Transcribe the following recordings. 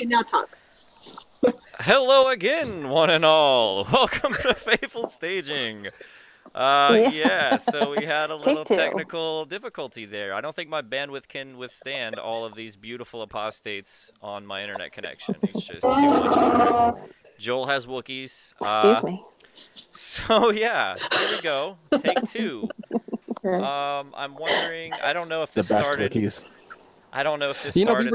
can now talk. Hello again, one and all. Welcome to Fateful Staging. Yeah, so we had a little Take two. technical difficulty there. I don't think my bandwidth can withstand all of these beautiful apostates on my internet connection. It's just too much for it. Joel has Wookiees. Excuse me. So yeah, here we go. Take two. I'm wondering. I don't know if this The best started. Wookiees. I don't know if this You know, started. we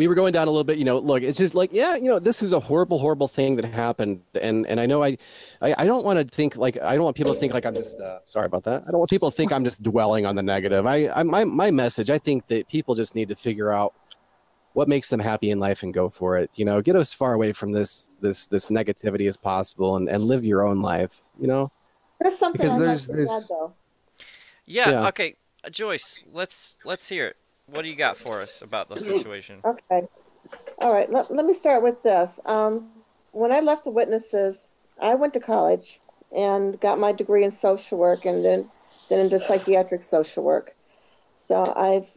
were going down a little bit. You know, look, it's just like, yeah, you know, this is a horrible thing that happened, and I know I don't want to think like I don't want people to think like I'm just sorry about that. I don't want people to think I'm just dwelling on the negative. My message. I think that people just need to figure out what makes them happy in life and go for it. You know, get as far away from this negativity as possible and live your own life. You know, There's something because I there's want to add, though. Yeah. Okay, Joyce. Let's hear it. What do you got for us about the situation? Okay. All right. Let me start with this. When I left the witnesses, I went to college and got my degree in social work and then into psychiatric social work. So I've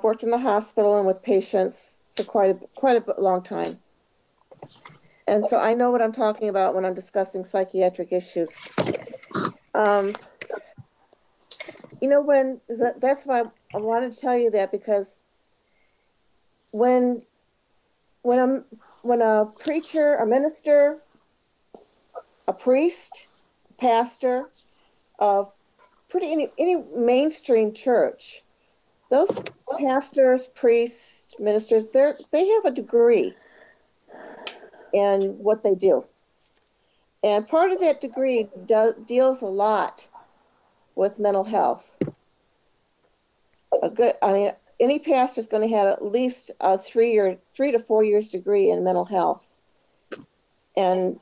worked in the hospital and with patients for quite a long time. And so I know what I'm talking about when I'm discussing psychiatric issues. You know, that's why I wanted to tell you that, because when a preacher, a minister, a priest, pastor of any mainstream church, those pastors, priests, ministers, they have a degree in what they do. And part of that degree deals a lot with mental health. Any pastor is going to have at least a 3 to 4 years degree in mental health. And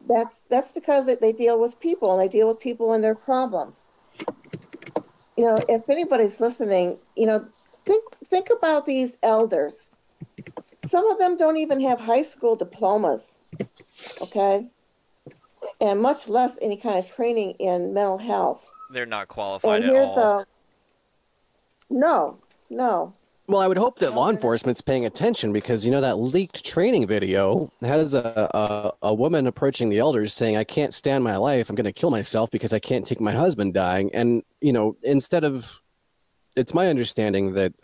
that's because they deal with people, and they deal with people and their problems. You know, if anybody's listening, you know, think about these elders. Some of them don't even have high school diplomas, okay? And much less any kind of training in mental health. They're not qualified and at all. No. Well, I would hope that law enforcement's paying attention, because, you know, that leaked training video has a woman approaching the elders saying, I can't stand my life. I'm going to kill myself because I can't take my husband dying. And, you know, it's my understanding that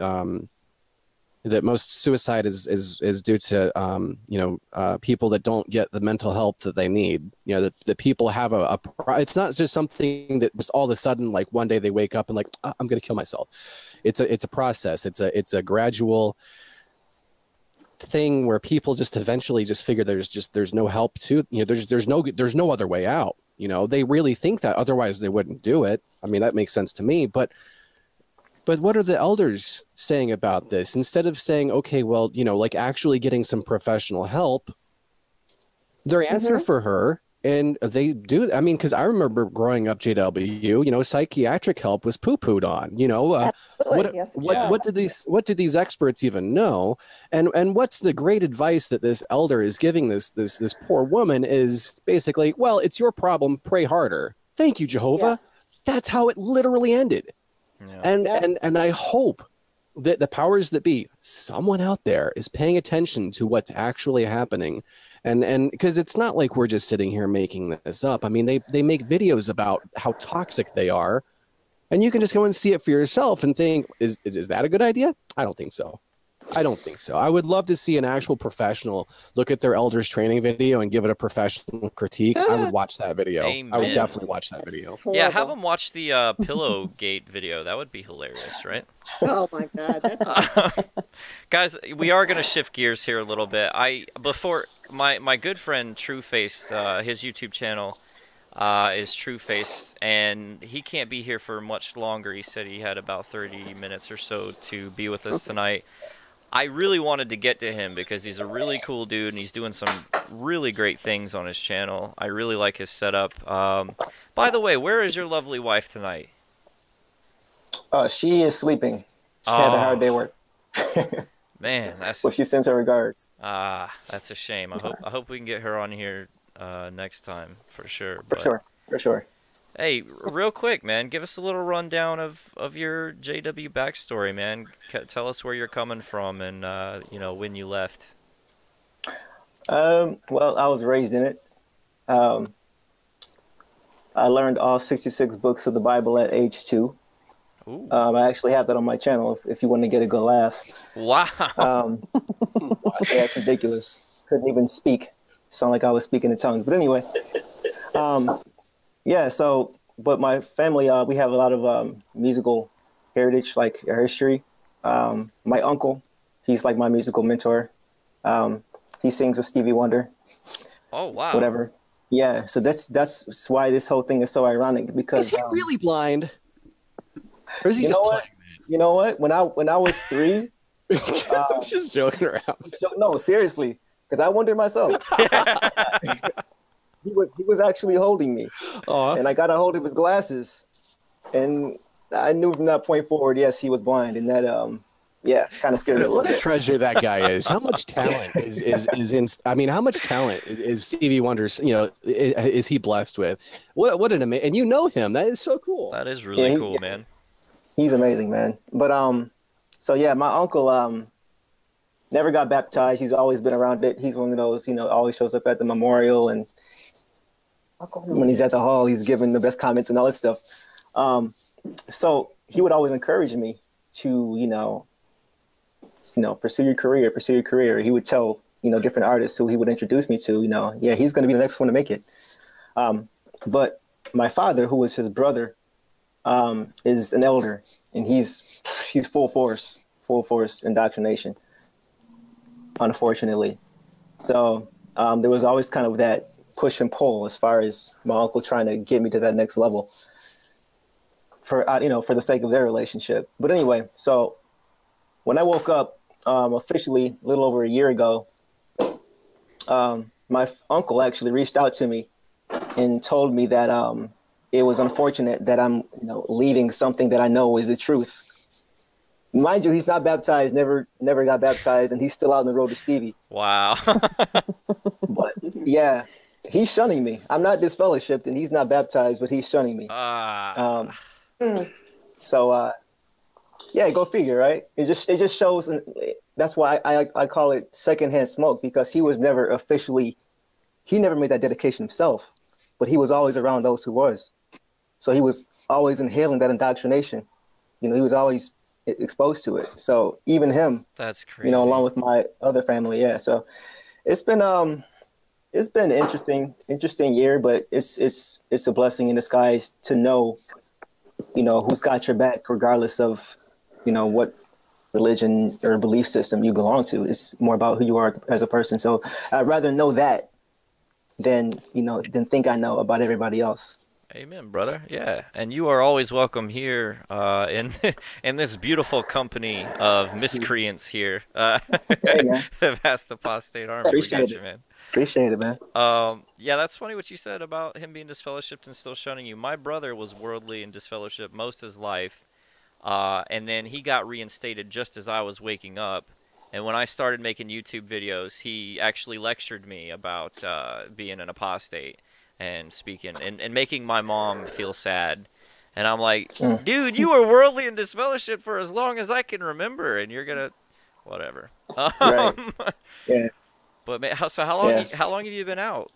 that most suicide is due to people that don't get the mental help that they need. You know, that people have it's not just something that just all of a sudden, like one day they wake up and like, oh, I'm going to kill myself. It's a process. It's a gradual thing where people just eventually just figure there's no help to, you know, there's no other way out. You know, they really think that, otherwise they wouldn't do it. I mean, that makes sense to me, but what are the elders saying about this? Instead of saying, okay, well, you know, like actually getting some professional help, their answer for her, and they do, I mean, because I remember growing up, JW, you know, psychiatric help was poo-pooed on, you know, what did these experts even know? And what's the great advice that this elder is giving this poor woman is basically, well, it's your problem, pray harder. Thank you, Jehovah. Yeah. That's how it literally ended. Yeah. And I hope that the powers that be, someone out there, is paying attention to what's actually happening, and because it's not like we're just sitting here making this up. I mean, they make videos about how toxic they are, and you can just go and see it for yourself and think, is that a good idea? I don't think so. I would love to see an actual professional look at their elders training video and give it a professional critique. I would watch that video. Amen. I would definitely watch that video. Yeah, have them watch the Pillowgate video. That would be hilarious, right? Oh my God, that's guys, we are going to shift gears here a little bit. Before my good friend Trueface, his YouTube channel is Trueface, and he can't be here for much longer. He said he had about 30 minutes or so to be with us tonight. I really wanted to get to him because he's a really cool dude, and he's doing some really great things on his channel. I really like his setup. By the way, where is your lovely wife tonight? She is sleeping. She had a hard day work. Man, that's. Well, she sends her regards. That's a shame. I hope we can get her on here next time for sure. For sure. Hey, real quick, man, give us a little rundown of your JW backstory, man. Tell us where you're coming from and you know, when you left. Well, I was raised in it. Um, I learned all 66 books of the Bible at age 2. Ooh. I actually have that on my channel if you want to get a good laugh. Wow. Um, yeah, it's ridiculous. Couldn't even speak. Sound like I was speaking in tongues. But anyway, um, yeah, so, but my family, we have a lot of musical heritage, like our history. My uncle, he's like my musical mentor. He sings with Stevie Wonder, Oh, wow. whatever. Yeah, so that's why this whole thing is so ironic because Is he really blind? Or is he you just know what? You know what? When I was 3, I'm just joking around. no, seriously, because I wondered myself. He was actually holding me, Aw. and I got a hold of his glasses, and I knew from that point forward, yes, he was blind, and that yeah, kind of scared me a little What a bit. treasure that guy is. How much talent is in, I mean, how much talent is Stevie Wonder's, you know, is he blessed with? What an amazing, and you know him. That is so cool. That is Yeah, really cool, man. he's amazing, man. But so yeah, my uncle never got baptized. He's always been around it. He's one of those, always shows up at the memorial, and when he's at the hall, he's giving the best comments and all that stuff. So he would always encourage me to, pursue your career, pursue your career. He would tell, different artists who he would introduce me to, yeah, he's going to be the next one to make it. But my father, who was his brother, is an elder, and he's full force indoctrination, unfortunately. So there was always kind of that push and pull as far as my uncle trying to get me to that next level for the sake of their relationship. But anyway, so when I woke up officially a little over a year ago, my uncle actually reached out to me and told me that it was unfortunate that I'm leaving something that I know is the truth. Mind you, he's not baptized, never got baptized, and he's still out on the road to Stevie. Wow. But yeah, he's shunning me. I'm not disfellowshipped, and he's not baptized, but he's shunning me. Ah. So yeah, go figure, right? It just shows, and that's why I call it secondhand smoke, because he never made that dedication himself, but he was always around those who was. So he was always inhaling that indoctrination. He was always exposed to it. So even him, That's crazy. along with my other family, yeah. So it's been an interesting year, but it's a blessing in disguise to know, who's got your back, regardless of, what religion or belief system you belong to. It's more about who you are as a person. So I'd rather know that than think I know about everybody else. Amen, brother. Yeah, and you are always welcome here in in this beautiful company of miscreants here. Hey, man. The vast apostate army. We Appreciate got it. you, man. Appreciate it, man. Yeah, that's funny what you said about him being disfellowshipped and still shunning you. My brother was worldly and disfellowshipped most of his life, and then he got reinstated just as I was waking up. And when I started making YouTube videos, he actually lectured me about being an apostate and speaking and making my mom feel sad. And I'm like, dude, you were worldly and disfellowshipped for as long as I can remember, and you're gonna, whatever. Right. Yeah. But man, how long? Yeah. How long have you been out?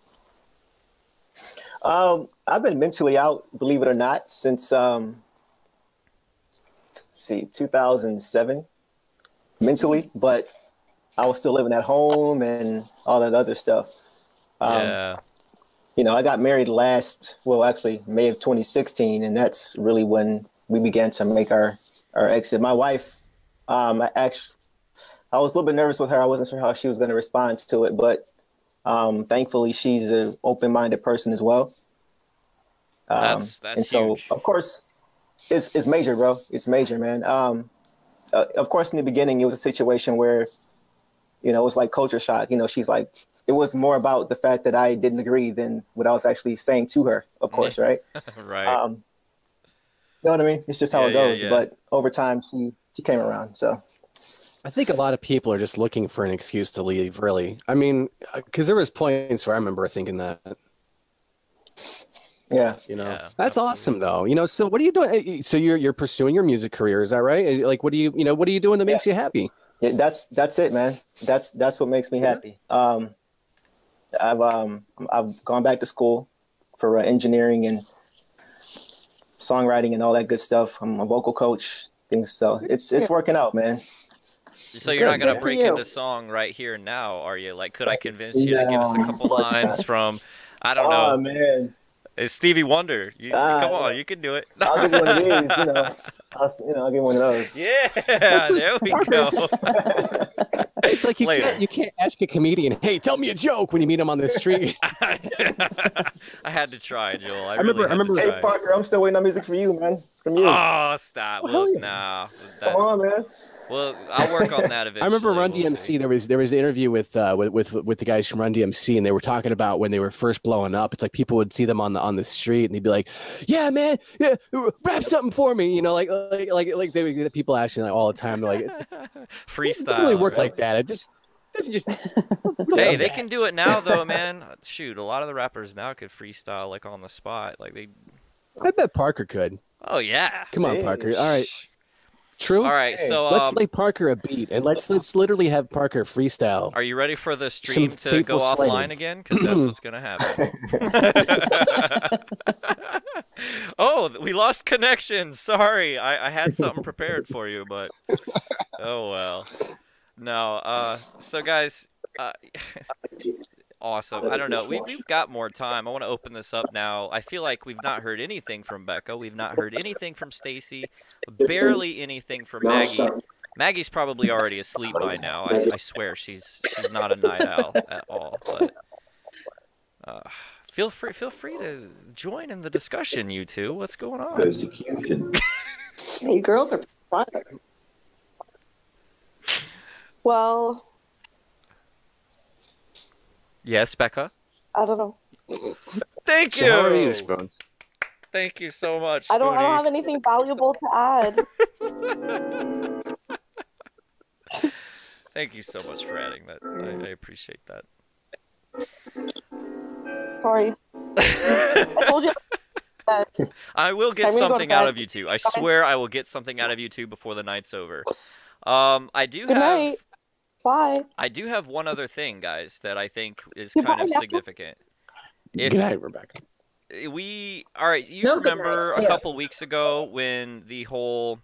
I've been mentally out, believe it or not, since 2007, mentally, but I was still living at home and all that other stuff. Yeah. I got married actually May of 2016, and that's really when we began to make our exit. My wife, I was a little bit nervous with her. I wasn't sure how she was going to respond to it, but thankfully she's an open-minded person as well. That's and so, huge. of course, it's major, bro. It's major, man. Of course, in the beginning, it was a situation where, it was like culture shock. She's like, it was more about the fact that I didn't agree than what I was actually saying to her, of course, right? Right. You know what I mean? It's just how Yeah, it goes. yeah. But over time, she came around. So I think a lot of people are just looking for an excuse to leave, really. I mean, because there was points where I remember thinking that. Yeah. Yeah, That's absolutely. awesome though. So what are you doing? So you're pursuing your music career, is that right? Like, what are you doing that Yeah. makes you happy? Yeah, that's it, man. That's what makes me happy. I've gone back to school for engineering and songwriting and all that good stuff. I'm a vocal coach, things so it's working out, man. So you're not Good, gonna Good man. for break into you. song right here and now, are you? Like, could I convince you to give us a No, of couple course lines not. from, I don't Oh know, man, it's Stevie Wonder? Come on, yeah. you can do it. I'll give you one of these. I'll give you one of those. That's Yeah, like there we Parker. go. It's like you can't Later. you can't ask a comedian, "Hey, tell me a joke" when you meet him on the street. I had to try, Joel. I I really remember I had to remember Hey try. Parker, I'm still waiting on music for you, man. It's from you. Oh, stop. Oh, hell Well, yeah. nah. Come That. on, man. Well, I'll work on that I remember eventually. Run We'll see. DMC. There was an interview with the guys from Run DMC, and they were talking about when they were first blowing up. It's like people would see them on the street, and they'd be like, "Yeah, man, yeah, rap something for me," they would get people asking like all the time. They're like, it doesn't really Freestyle, work right? like that. It just doesn't just. We don't Hey, have they that. can do it now though, man. Shoot, a lot of the rappers now could freestyle like on the spot. Like they. I bet Parker could. Oh yeah. Come on, Hey, Parker. All right, Shh. All true. right. hey. So Let's lay Parker a beat, and let's literally have Parker freestyle are you ready for the some stream to go fateful offline slave. again? Because that's what's gonna happen. Oh, we lost connection. Sorry, I had something prepared for you, but oh well. No. So guys, uh, awesome. I don't know. We've got more time. I want to open this up now. I feel like we've not heard anything from Becca. We've not heard anything from Stacy. Barely anything from Maggie. Maggie's probably already asleep by now. I swear she's not a night owl at all. But uh, feel free to join in the discussion, you two. What's going on? Persecution. You girls are quiet. Well, Yes, Becca. I don't know. Thank So how are you, you. Spoons? Thank you so much. I don't Spoonie. have anything valuable to add. Thank you so much for adding that. I appreciate that. Sorry. I told you that. I will get I'm gonna go to something out bed. of you two. I swear I will get something out of you two before the night's over. I do Good have night. Bye. I do have one other thing, guys, that I think is Goodbye kind of now. significant. Good night, Rebecca. All right, you No, good remember night. a couple weeks ago when the whole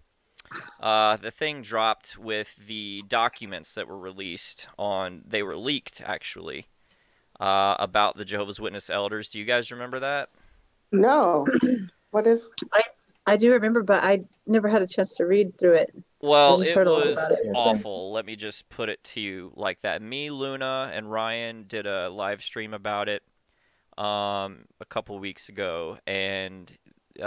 the thing dropped with the documents that were released on, they were leaked actually, about the Jehovah's Witness elders. Do you guys remember that? No. What is? I do remember, but I never had a chance to read through it. Well, just it heard a lot was about it. Yeah, same. awful. Let me just put it to you like that. Me, Luna, and Ryan did a live stream about it a couple weeks ago, and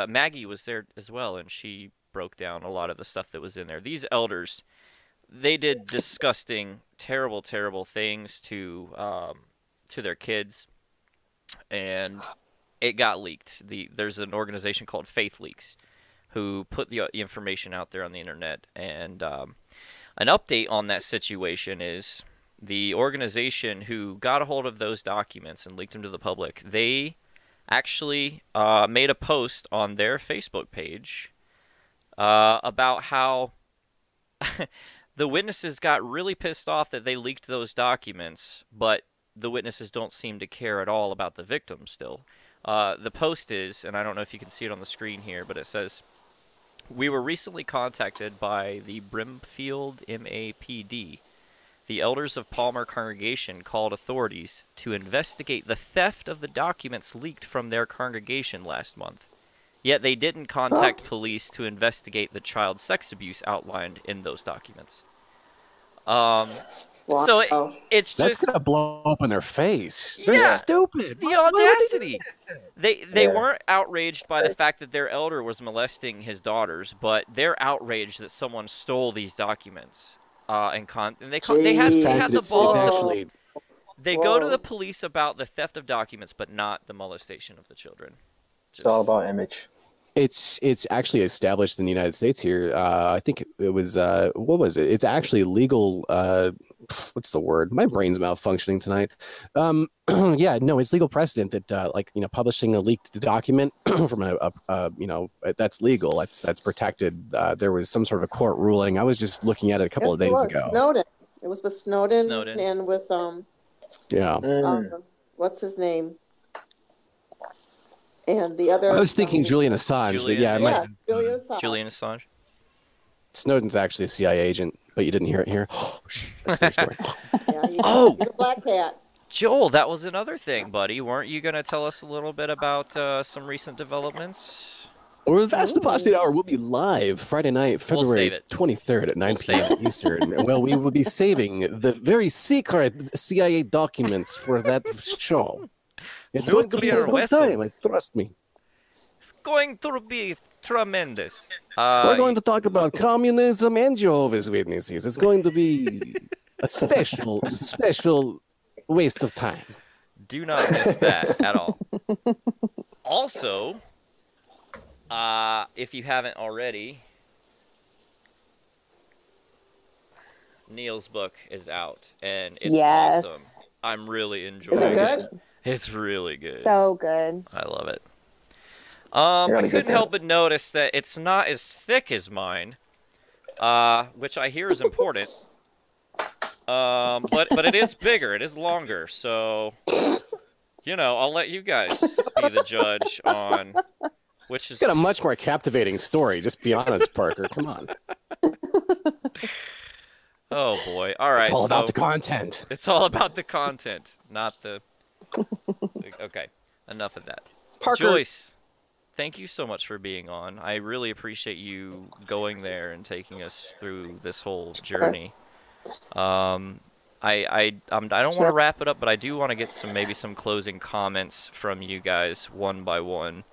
Maggie was there as well, and she broke down a lot of the stuff that was in there. These elders, they did disgusting, terrible, terrible things to their kids, and it got leaked. There's an organization called Faith Leaks who put the information out there on the internet, and an update on that situation is the organization who got a hold of those documents and leaked them to the public, they actually made a post on their Facebook page about how the witnesses got really pissed off that they leaked those documents, but the witnesses don't seem to care at all about the victims still. The post is, and I don't know if you can see it on the screen here, but it says, "We were recently contacted by the Brimfield MAPD. The elders of Palmer congregation called authorities to investigate the theft of the documents leaked from their congregation last month. Yet they didn't contact police to investigate the child sex abuse outlined in those documents." So it's That's just gonna blow up in their face. They're Yeah. stupid. the Why would they do audacity. They Yeah. weren't outraged by the fact that their elder was molesting his daughters, but they're outraged that someone stole these documents. They The had fact the that it's balls to actually they go to Whoa. the police about the theft of documents, but not the molestation of the children. It's all about image. it's actually established in the United States here. I think it was what was it? It's actually legal what's the word? My brain's malfunctioning tonight. Yeah, no, it's legal precedent that publishing a leaked document from that's legal. That's protected. There was some sort of a court ruling. I was just looking at it a couple Yes, of it days was ago. Snowden. It was with Snowden, Snowden. and with Yeah. what's his name? And the other. I was thinking Julian Assange, but yeah, Julian Assange. Julian Assange. Snowden's actually a CIA agent, but you didn't hear it here. That's their story. Yeah, he's a black hat. Joel, that was another thing, buddy. Weren't you going to tell us a little bit about some recent developments? Well, the Vast Apostate Hour will be live Friday night, February 23rd at 9 p.m. Eastern. Well, we will be saving the very secret CIA documents for that show. It's going to be a good time, trust me. It's going to be tremendous. We're going to talk about communism and Jehovah's Witnesses. It's going to be a special waste of time. Do not miss that at all. Also, if you haven't already, Neil's book is out, and it's awesome. I'm really enjoying it. Is it good? It's really good. So good. I love it. I couldn't help but notice that it's not as thick as mine, which I hear is important. But it is bigger. It is longer. So, I'll let you guys be the judge on which is. It's got a much more captivating story. Just be honest, Parker. Come on. Oh boy! All right. It's all about the content. It's all about the content, not the. Okay. Enough of that. Parker. Joyce. Thank you so much for being on. I really appreciate you going there and taking us through this whole journey. I don't want to wrap it up, but I do want to get maybe some closing comments from you guys one by one.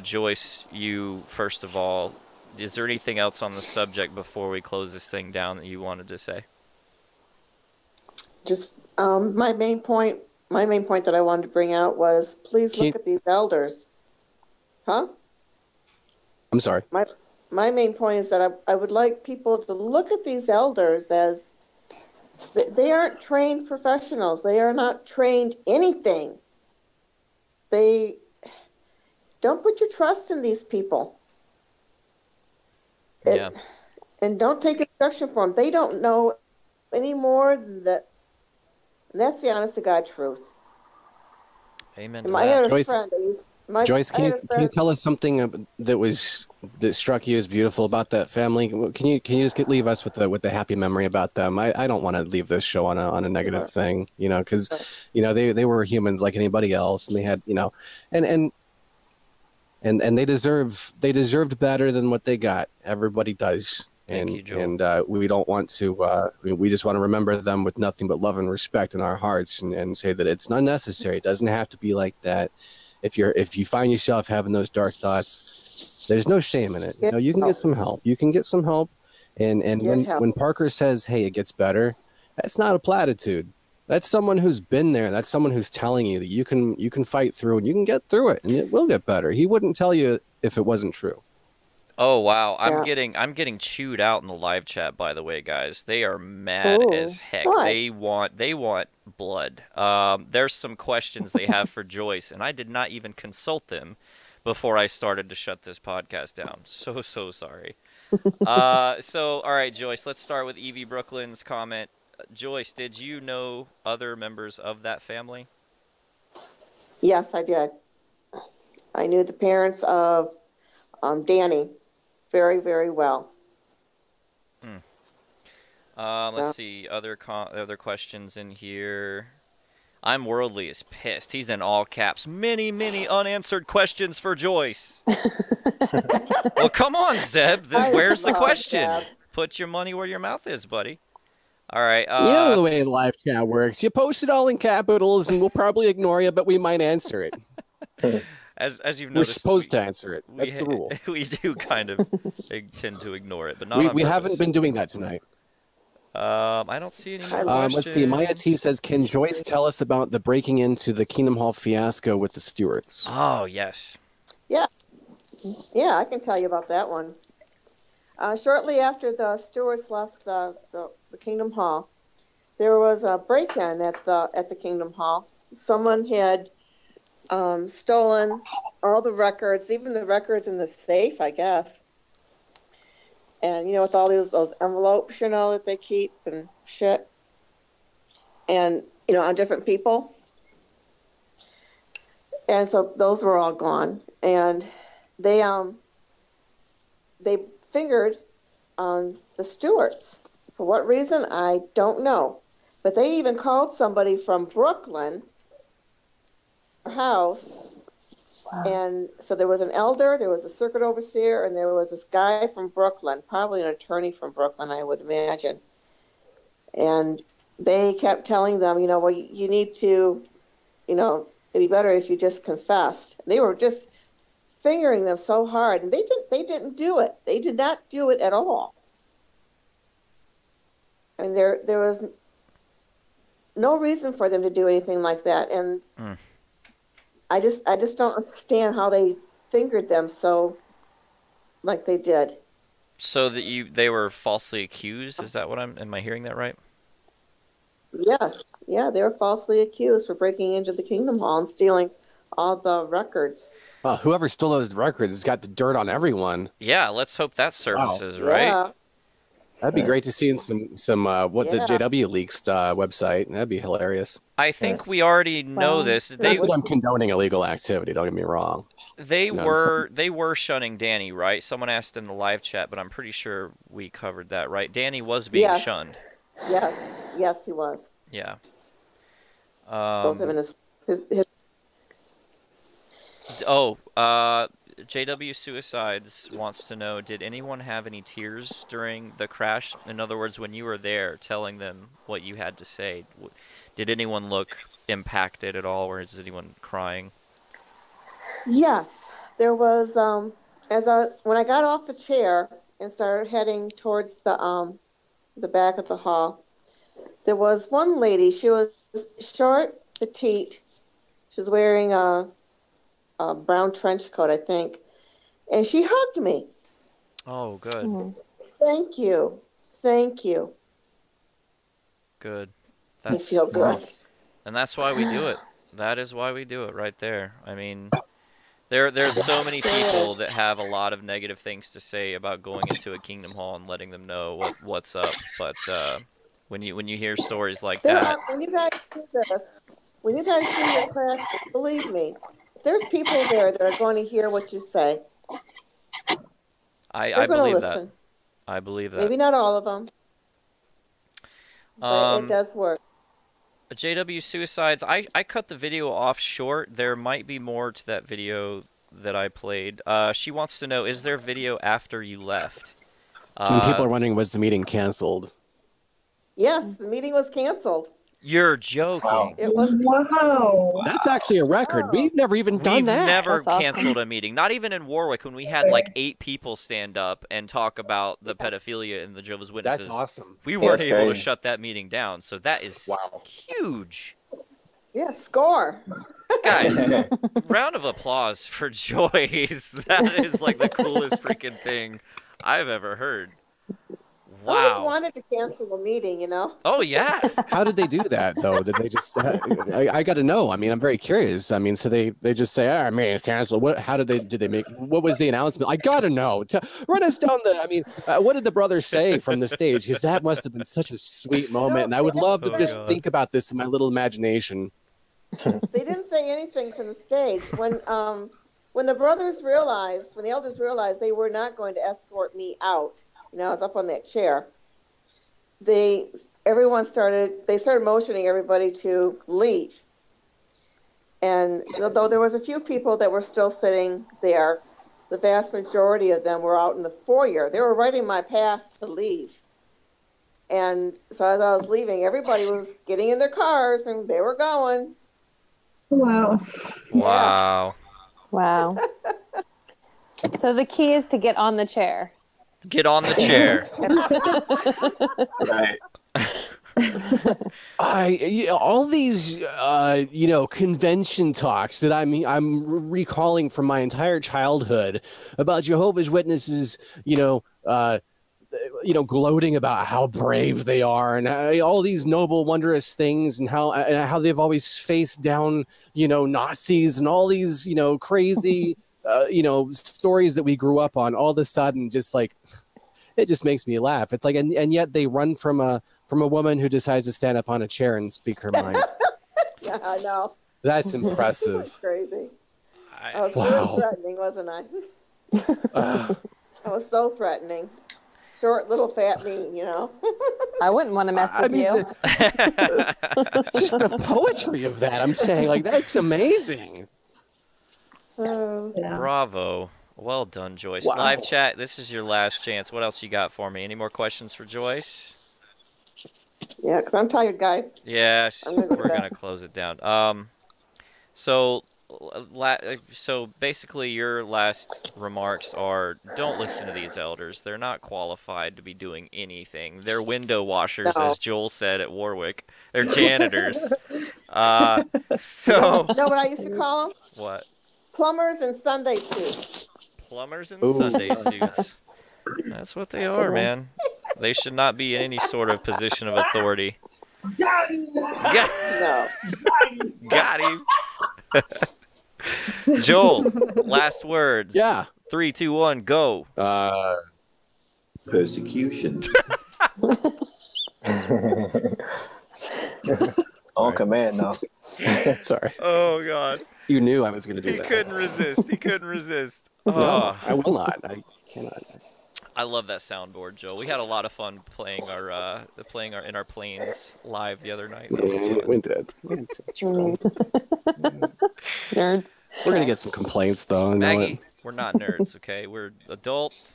Joyce, you first of all, is there anything else on the subject before we close this thing down that you wanted to say? Just my main point that I wanted to bring out was please look at these elders. Huh? I'm sorry. My main point is that I would like people to look at these elders as they aren't trained professionals. They are not trained anything. They don't put your trust in these people. And don't take instruction from them. They don't know any more than that. And that's the honest to God truth. Amen. And I had a friend that used. Joyce, can you tell us something that struck you as beautiful about that family? Can you just leave us with the happy memory about them? I don't want to leave this show on a negative thing, because they were humans like anybody else, and they had and they deserved better than what they got. Everybody does. Thank you, Joel. And we don't want to. We just want to remember them with nothing but love and respect in our hearts, and say that it's not necessary. It doesn't have to be like that. If you find yourself having those dark thoughts, there's no shame in it. You can get some help. You can get some help. And when Parker says, "Hey, it gets better," that's not a platitude. That's someone who's been there. That's someone who's telling you that you can fight through and you can get through it, and it will get better. He wouldn't tell you if it wasn't true. Oh wow, I'm getting chewed out in the live chat, by the way, guys. They are mad as heck. What? They want blood. There's some questions they have for Joyce, and I did not even consult them before I started to shut this podcast down. So sorry. All right, Joyce, let's start with Evie Brooklyn's comment. Joyce, did you know other members of that family? Yes, I did. I knew the parents of Danny very, very well. Let's see. Other questions in here. I'm Worldly is pissed. He's in all caps. Many unanswered questions for Joyce. Well, come on, Zeb. Where's the question? Zeb. Put your money where your mouth is, buddy. All right. You know the way live chat works. You post it all in capitals, and we'll probably ignore you, but we might answer it. As you've noticed, we're supposed to answer it. That's the rule. We do kind of tend to ignore it, but not. We haven't been doing that tonight. I don't see any more questions. Let's see. Maya T says, "Can Joyce tell us about the breaking into the Kingdom Hall fiasco with the Stewarts?" Oh yes. Yeah, I can tell you about that one. Shortly after the Stewarts left the Kingdom Hall, there was a break-in at the Kingdom Hall. Someone had stolen all the records, even the records in the safe, I guess. And with all those envelopes, that they keep and shit, and on different people. And so those were all gone, and they fingered the Stewarts. For what reason, I don't know. But they even called somebody from Brooklyn house. Wow. And so there was an elder, there was a circuit overseer, and there was this guy from Brooklyn, probably an attorney from Brooklyn, I would imagine. And they kept telling them, well, you need to, it'd be better if you just confessed. They were just fingering them so hard, and they didn't do it. They did not do it at all. I mean, there was no reason for them to do anything like that, and I just don't understand how they fingered them so like they did. So that they were falsely accused? Is that what am I hearing that right? Yes. Yeah, they were falsely accused for breaking into the Kingdom Hall and stealing all the records. Well, whoever stole those records has got the dirt on everyone. Yeah, let's hope that surfaces, right? Yeah. That'd be great to see in some the JW Leaks website. That'd be hilarious. I think we already know this. Not that I'm condoning illegal activity. Don't get me wrong. They were shunning Danny, right? Someone asked in the live chat, but I'm pretty sure we covered that, right? Danny was being shunned. Yes, he was. Yeah. Both him and his. JW Suicides wants to know, did anyone have any tears during the crash? In other words, when you were there telling them what you had to say, did anyone look impacted at all, or is anyone crying? Yes, there was. When I got off the chair and started heading towards the back of the hall, there was one lady. She was short, petite. She was wearing a brown trench coat, I think, and she hugged me. Oh, good. Thank you. Good. I feel good. And that's why we do it. That is why we do it right there. I mean, there's so many people that have a lot of negative things to say about going into a Kingdom Hall and letting them know what's up. But when you hear stories like that, when you guys do this, when you guys do your classes, believe me, there's people there that are going to hear what you say. I believe that. I believe that. Maybe not all of them, but it does work. JW Suicides, I cut the video off short. There might be more to that video that I played. She wants to know, is there video after you left? And people are wondering, was the meeting canceled? Yes, the meeting was canceled. You're joking. Wow. It was. Wow. That's actually a record. We've never even done that. We've never That's canceled awesome. a meeting. Not even in Warwick when we had like 8 people stand up and talk about the pedophilia and the Jehovah's Witnesses. That's awesome. We weren't able to shut that meeting down. So that is huge. Yeah, score. Guys, round of applause for Joyce. That is like the coolest freaking thing I've ever heard. Wow. I just wanted to cancel the meeting, you know? Oh, yeah. How did they do that, though? Did they just... I got to know. I mean, I'm very curious. I mean, so they just say, I mean, it's canceled. Did they make... What was the announcement? I got to know. Run us down the... I mean, what did the brothers say from the stage? Because that must have been such a sweet moment. And I would love to just think about this in my little imagination. They didn't say anything from the stage. When the brothers realized, when the elders realized they were not going to escort me out, you know, I was up on that chair. They started motioning everybody to leave. And though there was a few people that were still sitting there, the vast majority of them were out in the foyer. They were right in my path to leave. And so as I was leaving, everybody was getting in their cars and they were going. Wow. Wow. Wow. So the key is to get on the chair. Get on the chair. Right. All these convention talks that I'm recalling from my entire childhood about Jehovah's Witnesses, gloating about how brave they are and all these noble, wondrous things, and how they've always faced down, Nazis and all these, crazy, stories that we grew up on. All of a sudden, just like, it just makes me laugh. It's like, and yet they run from a woman who decides to stand up on a chair and speak her mind. Yeah, I know. That's impressive. That's crazy. I was Wow. very threatening, wasn't I? I was so threatening. Short, little, fat me, I wouldn't want to mess with you. Just the poetry of that. I'm saying, like, that's amazing. Bravo. Well done, Joyce. Wow. Live chat, this is your last chance. What else you got for me? Any more questions for Joyce? Yeah, because I'm tired, guys. Yeah, I'm gonna we're go going to close it down. So basically your last remarks are, don't listen to these elders. They're not qualified to be doing anything. They're window washers, No. as Joel said at Warwick. They're janitors. So You know what I used to call them? what? Plumbers in Sunday suits. Plumbers in Ooh. Sunday suits. That's what they are, man. They should not be in any sort of position of authority. Got No. him. Joel, last words. Yeah. 3, 2, 1, go. Persecution. On command now. Sorry. Oh, God. You knew I was going to do He that. couldn't resist. He couldn't resist. No, Oh, I will not. I cannot. I love that soundboard, Joel. We had a lot of fun playing in our planes live the other night. That was fun. We did. Nerds. We're going to get some complaints, though. Maggie, we're not nerds, okay? We're adult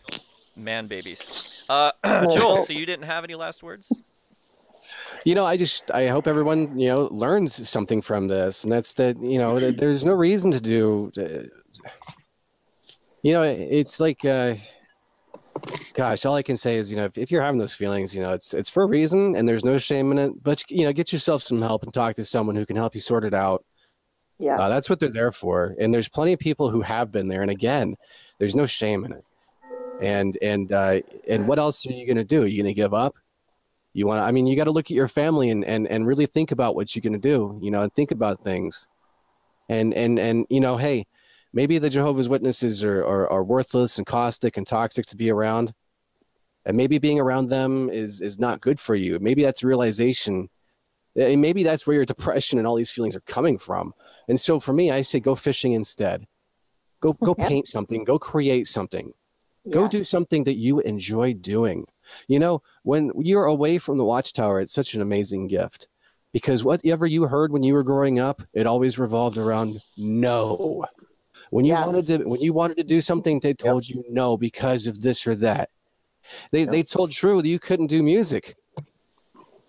man babies. Joel, so you didn't have any last words? I hope everyone, learns something from this. And that's that, that there's no reason to do, it's like, gosh, all I can say is, if you're having those feelings, it's for a reason and there's no shame in it. But, get yourself some help and talk to someone who can help you sort it out. Yes. That's what they're there for. And there's plenty of people who have been there. And again, there's no shame in it. And what else are you going to do? Are you going to give up? You got to look at your family and really think about what you're going to do, and think about things. And hey, maybe the Jehovah's Witnesses are worthless and caustic and toxic to be around. And maybe being around them is not good for you. Maybe that's realization. And maybe that's where your depression and all these feelings are coming from. And so for me, I say go fishing instead. Go paint something. Go create something. Go do something that you enjoy doing. When you're away from the watchtower, it's such an amazing gift. Because whatever you heard when you were growing up, it always revolved around no. When you wanted to do something, they told you no because of this or that. They told True that you couldn't do music.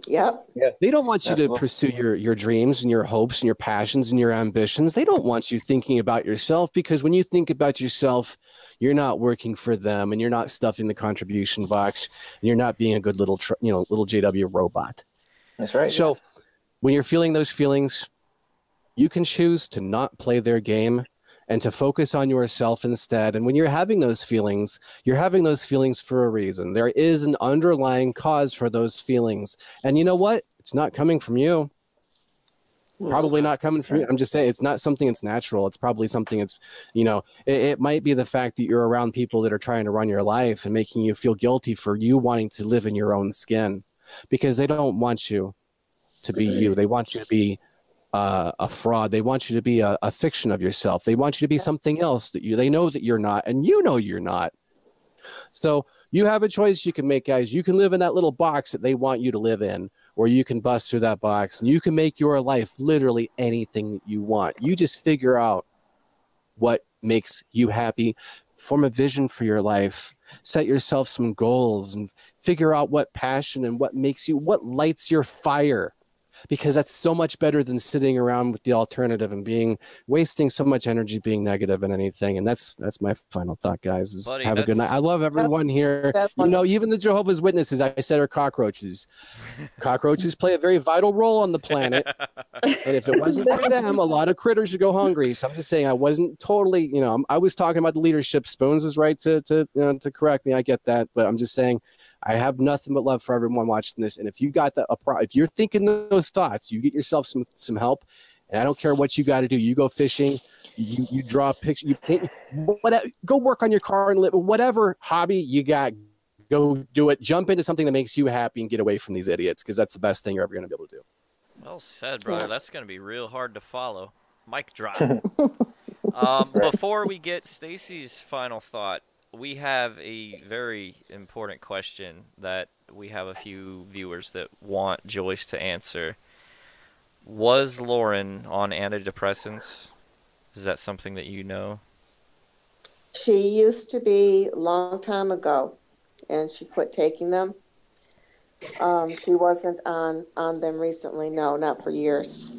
Yep. Yeah. They don't want you to pursue your dreams and your hopes and your passions and your ambitions. They don't want you thinking about yourself, because when you think about yourself, you're not working for them and you're not stuffing the contribution box and you're not being a good little JW robot. That's right. So when you're feeling those feelings, you can choose to not play their game and to focus on yourself instead. And when you're having those feelings, you're having those feelings for a reason. There is an underlying cause for those feelings. And you know what? It's not coming from you. Probably not coming from you. I'm just saying, it's not something that's natural. It's probably something that's, it might be the fact that you're around people that are trying to run your life and making you feel guilty for you wanting to live in your own skin, because they don't want you to be you. They want you to be a fraud. They want you to be a fiction of yourself. They want you to be something else that they know that you're not, and you know you're not. So you have a choice you can make, guys. You can live in that little box that they want you to live in, or you can bust through that box and you can make your life literally anything you want. You just figure out what makes you happy, form a vision for your life, set yourself some goals, and figure out what passion and what lights your fire. Because that's so much better than sitting around with the alternative and wasting so much energy being negative and anything. And that's my final thought, guys. Buddy, have a good night. I love everyone here. Even the Jehovah's Witnesses, I said, are cockroaches. Cockroaches play a very vital role on the planet. And if it wasn't for them, a lot of critters would go hungry. So I'm just saying, I wasn't totally, I was talking about the leadership. Spoons was right to correct me. I get that. But I'm just saying, I have nothing but love for everyone watching this. And if you got if you're thinking those thoughts, you get yourself some help. And I don't care what you got to do. You go fishing, you draw a picture, you paint, whatever, go work on your car and live, whatever hobby you got, go do it. Jump into something that makes you happy and get away from these idiots, because that's the best thing you're ever going to be able to do. Well said, brother. That's going to be real hard to follow. Mic drop. Before we get Stacy's final thought, we have a very important question that we have a few viewers that want Joyce to answer. Was Lauren on antidepressants? Is that something that you know? She used to be a long time ago, and she quit taking them. She wasn't on them recently. No, not for years.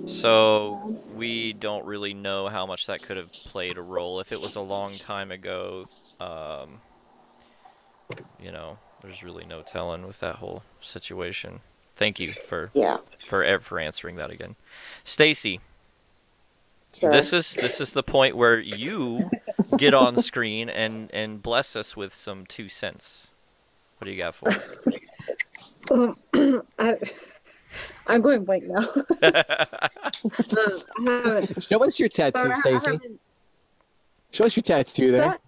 So we don't really know how much that could have played a role. If it was a long time ago, you know, there's really no telling with that whole situation. Thank you for answering that again, Stacy. Sure. This is the point where you get on screen and bless us with some 2 cents. What do you got for us? I'm going blank now. Show us your tattoo, Stacy. Show us your tattoo there.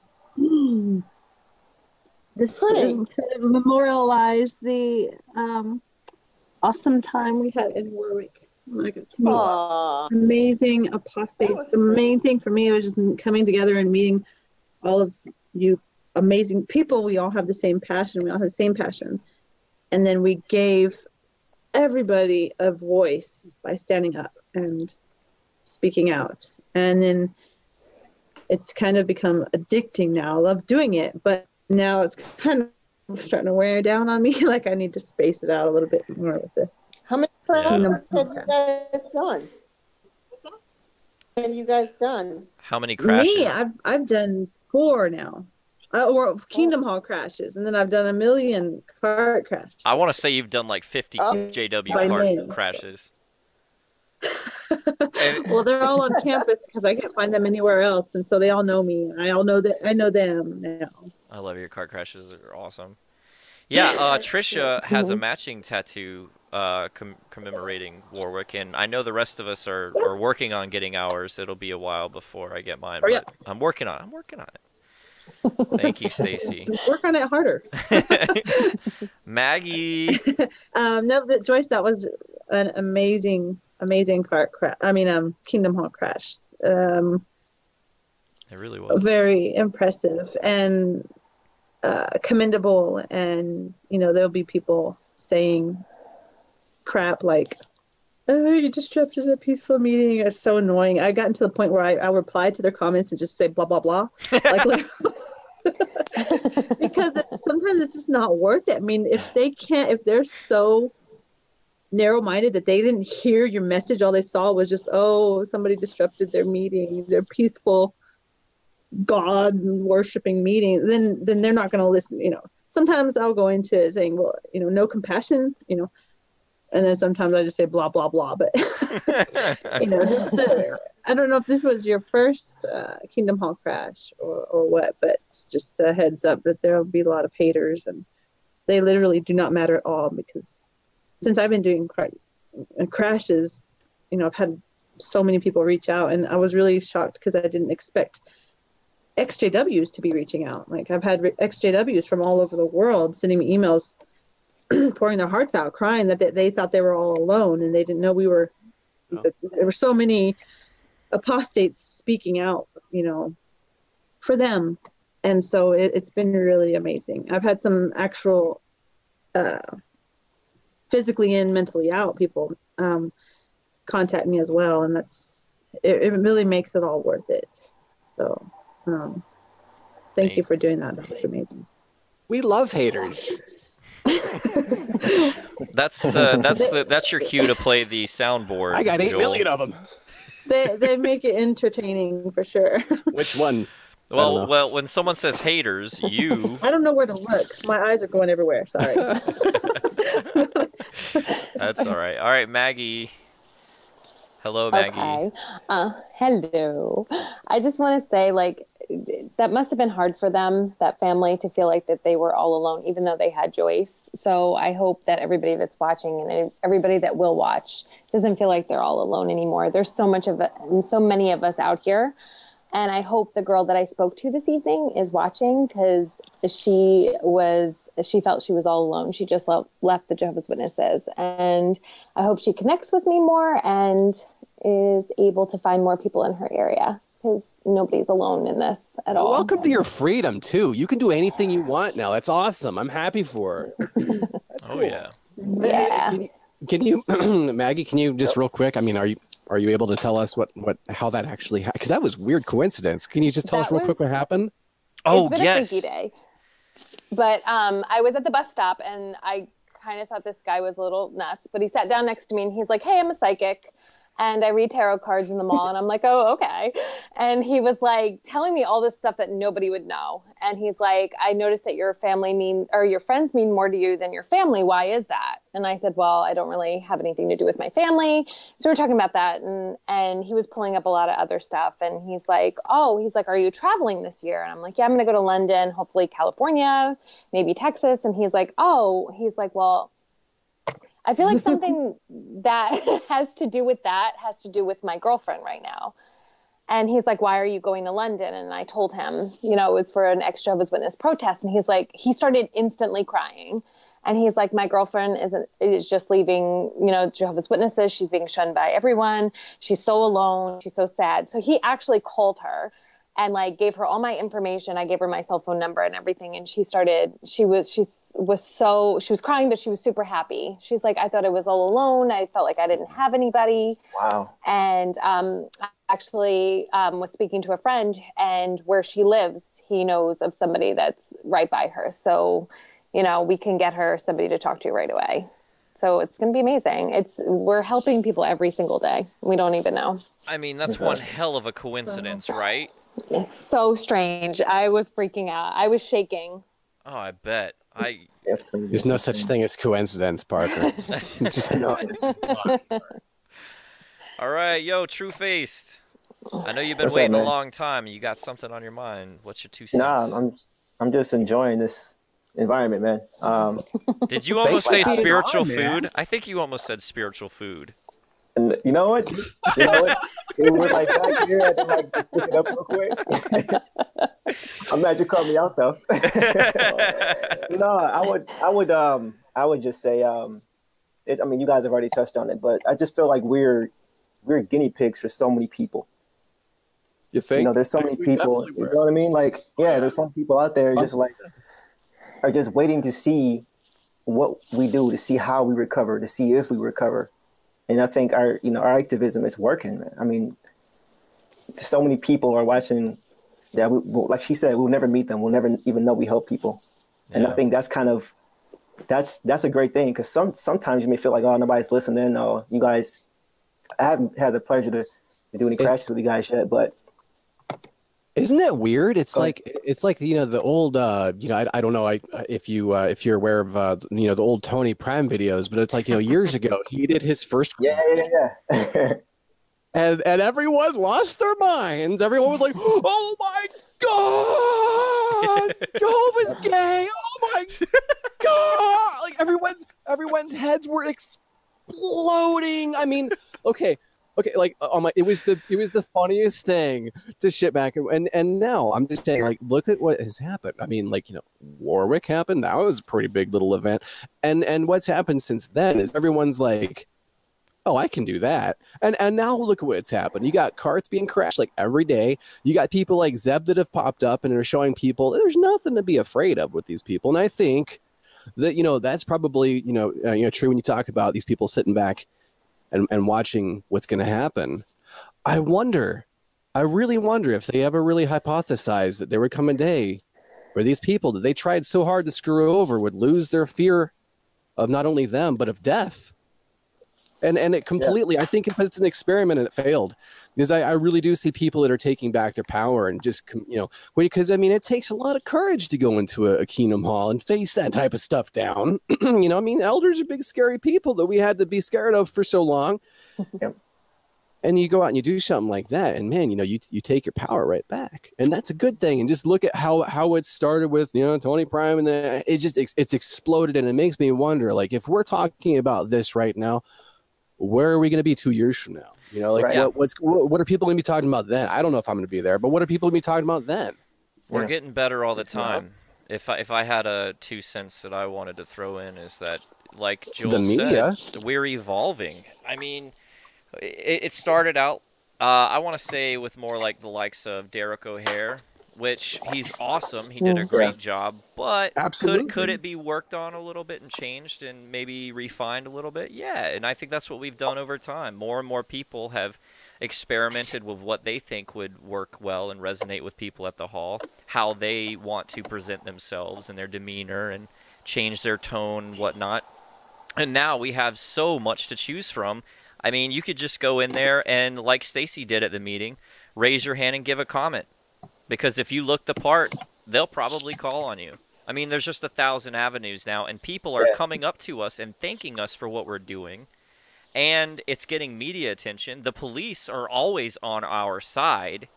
This is to memorialize the awesome time we had in Warwick. I got to meet amazing apostates. The main thing for me was just coming together and meeting all of you amazing people. We all have the same passion. We all have the same passion. And then we gave everybody a voice by standing up and speaking out. And then it's kind of become addicting now. I love doing it, but now it's kind of starting to wear down on me. Like I need to space it out a little bit more with it. How many crashes have you guys done? Have you guys done? How many crashes? Me, I've done 4 now. Or Kingdom Hall crashes, and then I've done 1 million cart crashes. I want to say you've done like 50 JW cart crashes. Well, they're all on campus because I can't find them anywhere else, and so they all know me. I know them now. I love your car crashes; they're awesome. Yeah, Trisha has a matching tattoo commemorating Warwick, and I know the rest of us are working on getting ours. It'll be a while before I get mine, but I'm working on it. Thank you, Stacy. Work on it harder. Maggie. No, but Joyce, that was an amazing cart crash. I mean, Kingdom Hall crash. It really was very impressive and commendable. And you know, there'll be people saying crap like, "Oh, you disrupted a peaceful meeting." It's so annoying. I gotten to the point where I reply to their comments and just say blah blah blah, like because sometimes it's just not worth it. I mean, if they're so narrow-minded that they didn't hear your message, all they saw was just, oh, somebody disrupted their meeting, their peaceful God worshiping meeting, then they're not going to listen. You know, sometimes I'll go into saying, well, you know, no compassion, you know. And then sometimes I just say blah, blah, blah. But, you know, just I don't know if this was your first Kingdom Hall crash or what, but just a heads up that there will be a lot of haters. And they literally do not matter at all, because since I've been doing crashes, you know, I've had so many people reach out. And I was really shocked because I didn't expect XJWs to be reaching out. Like I've had XJWs from all over the world sending me emails pouring their hearts out, crying that they thought they were all alone and they didn't know we were. There were so many apostates speaking out, you know, for them, and so it's been really amazing. I've had some actual physically and mentally out people contact me as well, and it really makes it all worth it. So thank you for doing that. That was amazing. We love haters. That's your cue to play the soundboard. I got 8 Joel. million of them. They make it entertaining for sure. Which one? Well, when someone says haters, you. I don't know where to look. My eyes are going everywhere. Sorry. That's all right. All right, Maggie. Hello, Maggie. Okay. Hello. I just want to say, like, that must have been hard for them, that family, to feel like that they were all alone, even though they had Joyce. So I hope that everybody that's watching and everybody that will watch doesn't feel like they're all alone anymore. There's so much of it and so many of us out here. And I hope the girl that I spoke to this evening is watching, because she felt she was all alone. She just left the Jehovah's Witnesses. And I hope she connects with me more and is able to find more people in her area, because nobody's alone in this at all. Welcome to your freedom, too. You can do anything you want now. That's awesome. I'm happy for her. That's cool. Oh, yeah. Yeah. Can you Maggie, can you just real quick, I mean, are you able to tell us how that actually happened? Because that was weird coincidence. Can you just tell us real quick what happened? Oh, it's been yes. a freaky day. But I was at the bus stop, and I kind of thought this guy was a little nuts, but he sat down next to me and he's like, "Hey, I'm a psychic, and I read tarot cards in the mall." And I'm like, "Oh, okay." And he was like telling me all this stuff that nobody would know. And he's like, "I noticed that your friends mean more to you than your family. Why is that?" And I said, "Well, I don't really have anything to do with my family." So we're talking about that. And he was pulling up a lot of other stuff. And he's like, "Are you traveling this year?" And I'm like, "Yeah, I'm going to go to London, hopefully California, maybe Texas." And he's like, "Well, I feel like something that has to do with my girlfriend right now." And he's like, "Why are you going to London?" And I told him, it was for an ex-Jehovah's Witness protest. And he's like, he started instantly crying. And he's like, "My girlfriend is just leaving, Jehovah's Witnesses. She's being shunned by everyone. She's so alone. She's so sad." So he actually called her and like gave her all my information. I gave her my cell phone number and everything. And she was crying, but she was super happy. She's like, "I thought I was all alone. I felt like I didn't have anybody." Wow. And I actually was speaking to a friend, and where she lives, he knows of somebody that's right by her. So, we can get her somebody to talk to right away. So it's going to be amazing. We're helping people every single day. We don't even know. I mean, that's one hell of a coincidence, right? It's so strange. I was freaking out. I was shaking. Oh, I bet. That's crazy. There's no such thing as coincidence, Parker. Just know it's just not. All right, yo, True-Faced. I know you've been What's up, waiting a man? long time. You got something on your mind. What's your 2 cents? Nah, I'm just enjoying this environment, man. Did you almost say Thanks for being spiritual on, man. food? I think you almost said spiritual food. And you know what? It was like back here. I had to like just look it up real quick. I'm glad you called me out though. No, I would just say, I mean, you guys have already touched on it, but I just feel like we're guinea pigs for so many people. You think? There's so many We people. definitely You were. know what I mean? Like, yeah, there's some people out there just like are just waiting to see what we do, to see how we recover, to see if we recover. And I think our activism is working, man. I mean, so many people are watching that, like she said, we'll never meet them. We'll never even know we help people. And Yeah. I think that's kind of, that's a great thing, because sometimes you may feel like, oh, nobody's listening. Oh, you guys, I haven't had the pleasure to do any crashes with you guys yet, but Isn't it weird? It's like the old I don't know if you're aware of the old Tony Prime videos, but it's like years ago he did his first yeah. and everyone lost their minds. Everyone was like, "Oh my God, Jehovah's gay! Oh my God!" Like everyone's heads were exploding. I mean, okay, like it was the funniest thing to shit back, and now I'm just saying, like, look at what has happened. I mean, like, Warwick happened. That was a pretty big little event, and what's happened since then is everyone's like, "Oh, I can do that." And now look at what's happened. You got carts being crashed like every day. You got people like Zeb that have popped up and are showing people there's nothing to be afraid of with these people. And I think that that's probably true when you talk about these people sitting back and watching what's going to happen. I really wonder if they ever really hypothesized that there would come a day where these people that they tried so hard to screw over would lose their fear of not only them but of death. And it completely, I think if it's an experiment and it failed, because I really do see people that are taking back their power and just, because I mean, it takes a lot of courage to go into a Kingdom Hall and face that type of stuff down. I mean, elders are big, scary people that we had to be scared of for so long. Yep. and you go out and you do something like that, and man, you take your power right back, and that's a good thing. And just look at how it started with Tony Prime, and then it's exploded, and it makes me wonder, like, if we're talking about this right now, where are we going to be 2 years from now? Right. What are people going to be talking about then? I don't know if I'm going to be there, but what are people going to be talking about then? We're getting better all the time. If I had a 2 cents that I wanted to throw in, is that, like Joel said, we're evolving. I mean, it started out, I want to say, with more like the likes of Derek O'Hare, which he's awesome. He did a great job, but could it be worked on a little bit and changed and maybe refined a little bit? Yeah, and I think that's what we've done over time. More and more people have experimented with what they think would work well and resonate with people at the hall, how they want to present themselves and their demeanor and change their tone, whatnot. And now we have so much to choose from. I mean, you could just go in there and, like Stacy did at the meeting, raise your hand and give a comment. Because if you look the part, they'll probably call on you. I mean, there's just 1,000 avenues now, and people are coming up to us and thanking us for what we're doing. And it's getting media attention. The police are always on our side.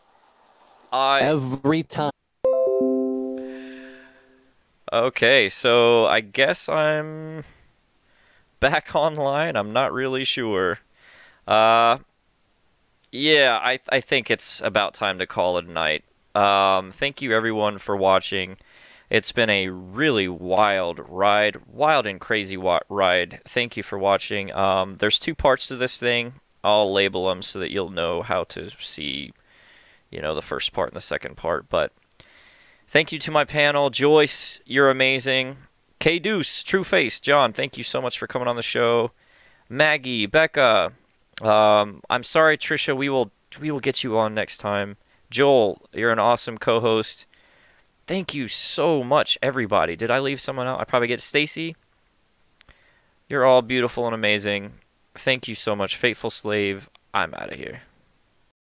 Every time. Okay, so I guess I'm back online. I'm not really sure. Yeah, I think it's about time to call it a night. Thank you everyone for watching. It's been a really wild and crazy ride. Thank you for watching. There's 2 parts to this thing. I'll label them so that you'll know how to see, the first part and the second part. But thank you to my panel. Joyce, you're amazing. K-Deuce, True Face, John, thank you so much for coming on the show. Maggie, Becca, I'm sorry, Trisha, we will get you on next time. Joel, you're an awesome co-host. Thank you so much, everybody. Did I leave someone out? I probably get Stacy. You're all beautiful and amazing. Thank you so much. Fateful Slave, I'm out of here.